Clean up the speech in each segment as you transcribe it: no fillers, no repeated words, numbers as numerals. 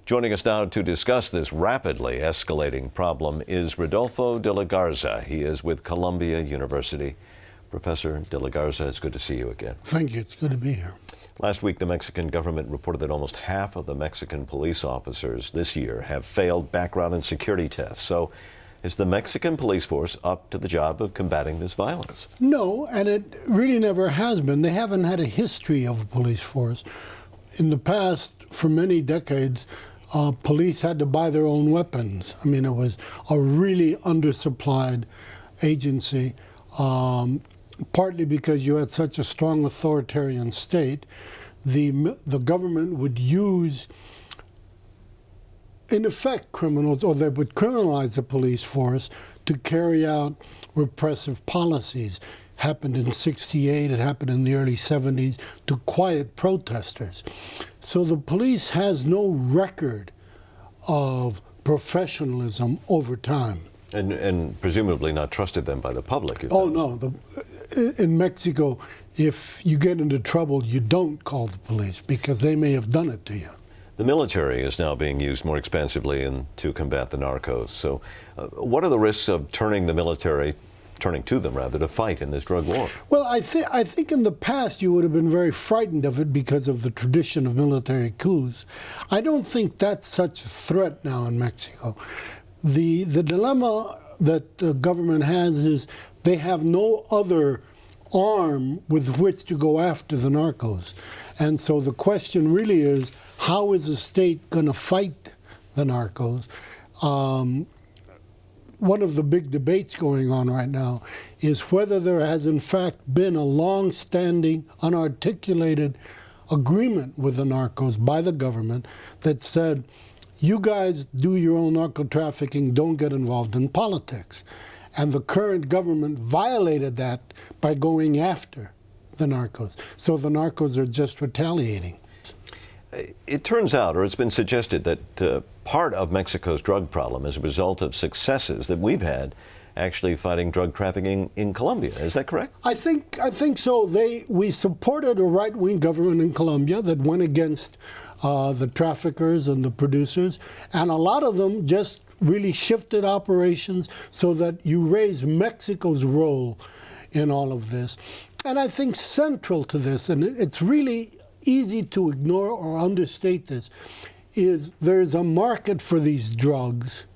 Joining us now to discuss this rapidly escalating problem is Rodolfo de la Garza. He is with Columbia University. Professor de la Garza, it's good to see you again. Thank you. It's good to be here. Last week, the Mexican government reported that almost half of the Mexican police officers this year have failed background and security tests. So is the Mexican police force up to the job of combating this violence? No, and it really never has been. They haven't had a history of a police force. In the past, for many decades, police had to buy their own weapons. I mean, it was a really undersupplied agency, partly because you had such a strong authoritarian state. The government would use, in effect, criminals, or they would criminalize the police force to carry out repressive policies. Happened in '68, it happened in the early '70s, to quiet protesters. So the police has no record of professionalism over time. And presumably not trusted them by the public. Oh, no. In Mexico, if you get into trouble, you don't call the police because they may have done it to you. The military is now being used more expansively to combat the narcos. So what are the risks of turning to them to fight in this drug war? Well, I think in the past you would have been very frightened of it because of the tradition of military coups. I don't think that's such a threat now in Mexico. The dilemma that the government has is they have no other arm with which to go after the narcos. And so the question really is, how is the state going to fight the narcos? One of the big debates going on right now is whether there has in fact been a long-standing, unarticulated agreement with the narcos by the government that said, you guys do your own narco trafficking, don't get involved in politics. And the current government violated that by going after the narcos. So the narcos are just retaliating. It turns out, or it's been suggested, that part of Mexico's drug problem is a result of successes that we've had actually fighting drug trafficking in Colombia. Is that correct? I think so. We supported a right-wing government in Colombia that went against the traffickers and the producers, and a lot of them just really shifted operations so that you raise Mexico's role in all of this. And I think central to this, and it's really easy to ignore or understate this, is there's a market for these drugs.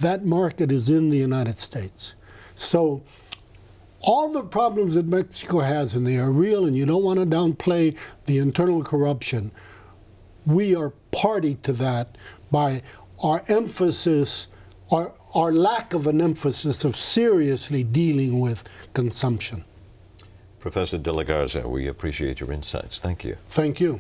That market is in the United States. So all the problems that Mexico has, and they are real, and you don't want to downplay the internal corruption, we are party to that by our emphasis, our lack of an emphasis of seriously dealing with consumption. Professor de la Garza, we appreciate your insights. Thank you. Thank you.